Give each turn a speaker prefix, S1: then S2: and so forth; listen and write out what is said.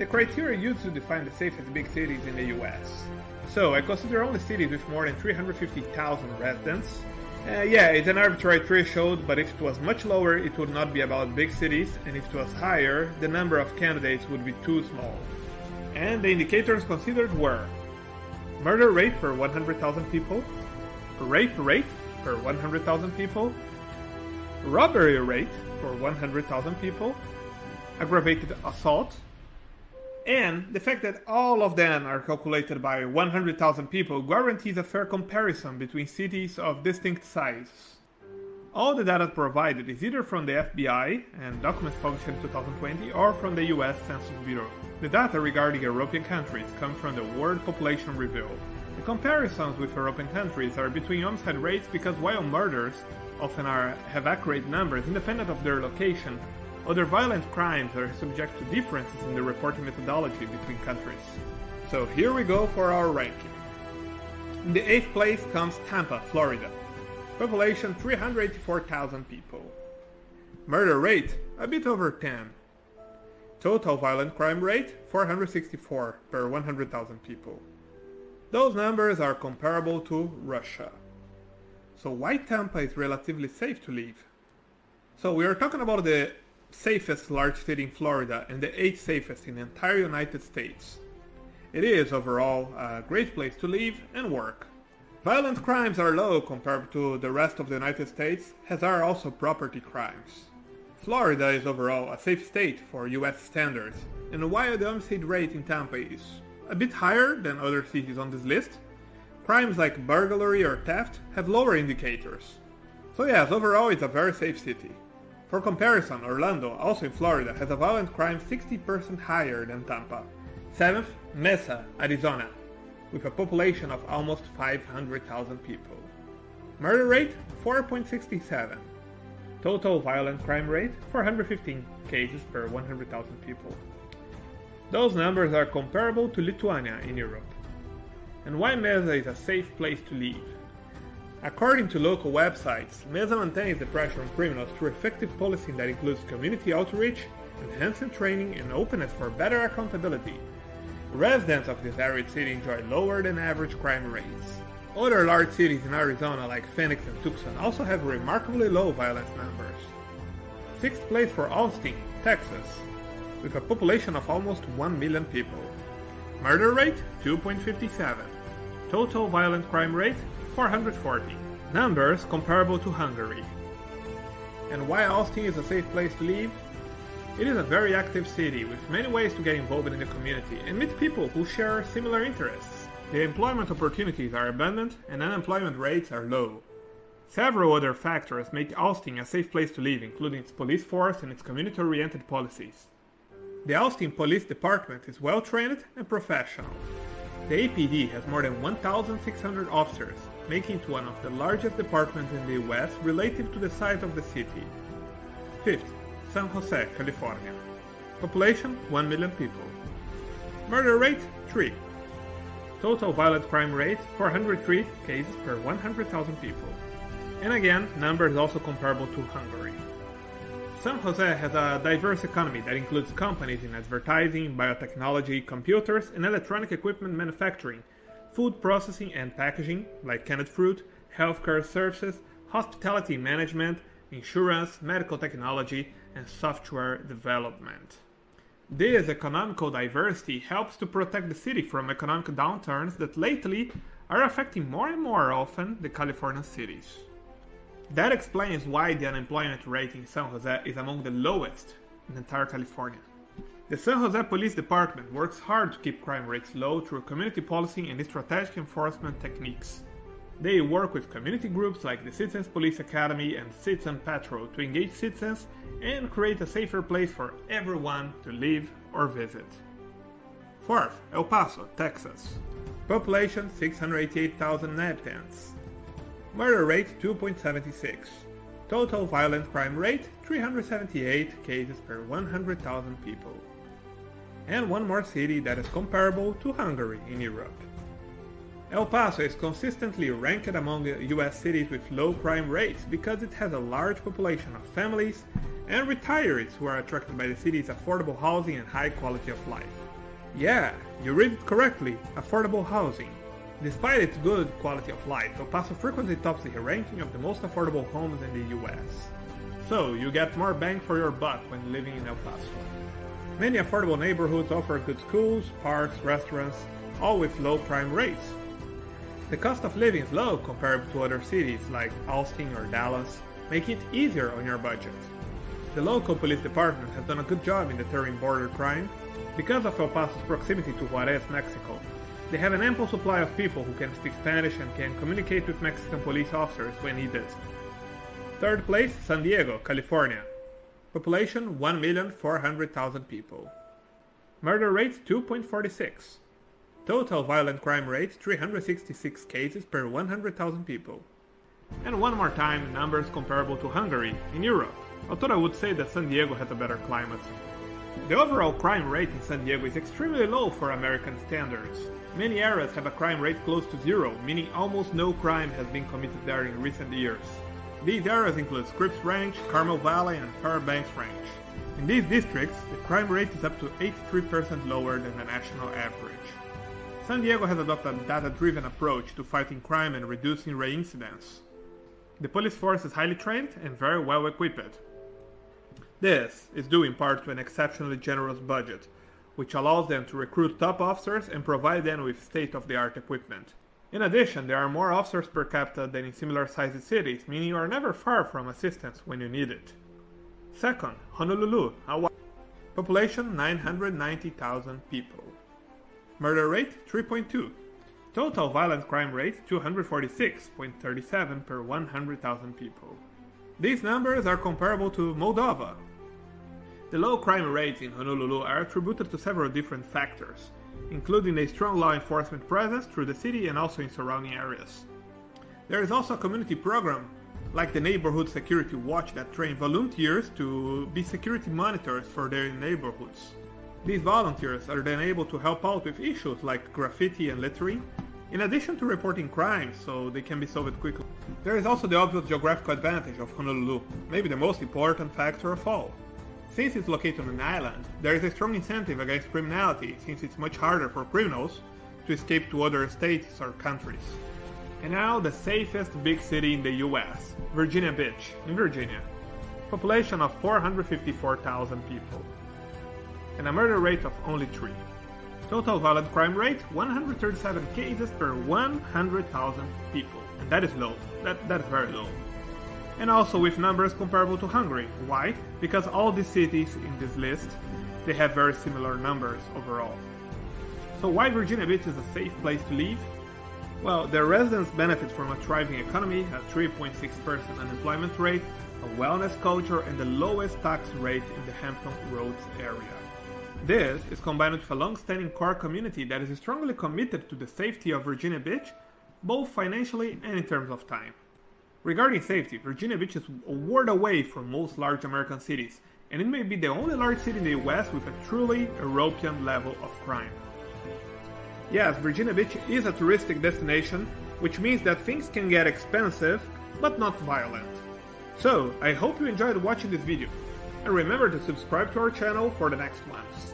S1: the criteria used to define the safest big cities in the US. So I consider only cities with more than 350,000 residents. Yeah, it's an arbitrary threshold, but if it was much lower, it would not be about big cities, and if it was higher, the number of candidates would be too small. And the indicators considered were murder rate per 100,000 people, rape rate per 100,000 people, robbery rate for 100,000 people, aggravated assault, and the fact that all of them are calculated by 100,000 people guarantees a fair comparison between cities of distinct sizes. All the data provided is either from the FBI and documents published in 2020 or from the US Census Bureau. The data regarding European countries come from the World Population Review. The comparisons with European countries are between homicide rates because while murders often have accurate numbers independent of their location, other violent crimes are subject to differences in the reporting methodology between countries. So here we go for our ranking. In the 8th place comes Tampa, Florida. Population 384,000 people. Murder rate a bit over 10. Total violent crime rate 464 per 100,000 people. Those numbers are comparable to Russia. So why Tampa is relatively safe to live? So we are talking about the safest large city in Florida and the 8th safest in the entire United States. It is overall a great place to live and work. Violent crimes are low compared to the rest of the United States, as are also property crimes. Florida is overall a safe state for US standards, and while the homicide rate in Tampa is a bit higher than other cities on this list, crimes like burglary or theft have lower indicators. So yes, overall it's a very safe city. For comparison, Orlando, also in Florida, has a violent crime 60% higher than Tampa. 7th, Mesa, Arizona, with a population of almost 500,000 people. Murder rate 4.67. Total violent crime rate 415 cases per 100,000 people. Those numbers are comparable to Lithuania in Europe. And why Mesa is a safe place to live? According to local websites, Mesa maintains the pressure on criminals through effective policing that includes community outreach, enhanced training, and openness for better accountability. Residents of this arid city enjoy lower than average crime rates. Other large cities in Arizona like Phoenix and Tucson also have remarkably low violence numbers. 6th place for Austin, Texas, with a population of almost 1 million people. Murder rate 2.57. Total violent crime rate 440. Numbers comparable to Hungary. And why Austin is a safe place to live? It is a very active city with many ways to get involved in the community and meet people who share similar interests. The employment opportunities are abundant and unemployment rates are low. Several other factors make Austin a safe place to live, including its police force and its community-oriented policies. The Austin Police Department is well-trained and professional. The APD has more than 1,600 officers, making it one of the largest departments in the US relative to the size of the city. 5th, San Jose, California. Population 1 million people. Murder rate 3. Total violent crime rate 403 cases per 100,000 people. And again, numbers also comparable to Hungary. San Jose has a diverse economy that includes companies in advertising, biotechnology, computers, and electronic equipment manufacturing, food processing and packaging, like canned fruit, healthcare services, hospitality management, insurance, medical technology, and software development. This economical diversity helps to protect the city from economic downturns that lately are affecting more and more often the Californian cities. That explains why the unemployment rate in San Jose is among the lowest in entire California. The San Jose Police Department works hard to keep crime rates low through community policing and strategic enforcement techniques. They work with community groups like the Citizens Police Academy and Citizen Patrol to engage citizens and create a safer place for everyone to live or visit. 4th, El Paso, Texas. Population 688,000 inhabitants. Murder rate 2.76. Total violent crime rate 378 cases per 100,000 people. And one more city that is comparable to Hungary in Europe. El Paso is consistently ranked among US cities with low crime rates because it has a large population of families and retirees who are attracted by the city's affordable housing and high quality of life. Yeah, you read it correctly, affordable housing. Despite its good quality of life, El Paso frequently tops the ranking of the most affordable homes in the US. So, you get more bang for your buck when living in El Paso. Many affordable neighborhoods offer good schools, parks, restaurants, all with low crime rates. The cost of living is low compared to other cities like Austing or Dallas, making it easier on your budget. The local police department has done a good job in deterring border crime. Because of El Paso's proximity to Juarez, Mexico, they have an ample supply of people who can speak Spanish and can communicate with Mexican police officers when needed. Third place, San Diego, California. Population 1,400,000 people. Murder rate 2.46. Total violent crime rate 366 cases per 100,000 people. And one more time, numbers comparable to Hungary, in Europe, although I would say that San Diego has a better climate. The overall crime rate in San Diego is extremely low for American standards. Many areas have a crime rate close to zero, meaning almost no crime has been committed there in recent years. These areas include Scripps Ranch, Carmel Valley, and Fairbanks Ranch. In these districts, the crime rate is up to 83% lower than the national average. San Diego has adopted a data-driven approach to fighting crime and reducing reincidents. The police force is highly trained and very well equipped. This is due in part to an exceptionally generous budget, which allows them to recruit top officers and provide them with state-of-the-art equipment. In addition, there are more officers per capita than in similar-sized cities, meaning you are never far from assistance when you need it. Second, Honolulu, Hawaii. Population 990,000 people. Murder rate 3.2. Total violent crime rate 246.37 per 100,000 people. These numbers are comparable to Moldova. The low crime rates in Honolulu are attributed to several different factors, including a strong law enforcement presence through the city and also in surrounding areas. There is also a community program, like the Neighborhood Security Watch, that train volunteers to be security monitors for their neighborhoods. These volunteers are then able to help out with issues like graffiti and littering, in addition to reporting crimes so they can be solved quickly. There is also the obvious geographical advantage of Honolulu, maybe the most important factor of all. Since it's located on an island, there is a strong incentive against criminality, since it's much harder for criminals to escape to other states or countries. And now the safest big city in the US, Virginia Beach, in Virginia. Population of 454,000 people. And a murder rate of only 3. Total violent crime rate 137 cases per 100,000 people. And that is low. That is very low. And also with numbers comparable to Hungary. Why? Because all the cities in this list, they have very similar numbers overall. So why Virginia Beach is a safe place to live? Well, their residents benefit from a thriving economy, a 3.6% unemployment rate, a wellness culture, and the lowest tax rate in the Hampton Roads area. This is combined with a long-standing core community that is strongly committed to the safety of Virginia Beach, both financially and in terms of time. Regarding safety, Virginia Beach is a world away from most large American cities, and it may be the only large city in the US with a truly European level of crime. Yes, Virginia Beach is a touristic destination, which means that things can get expensive, but not violent. So, I hope you enjoyed watching this video, and remember to subscribe to our channel for the next ones.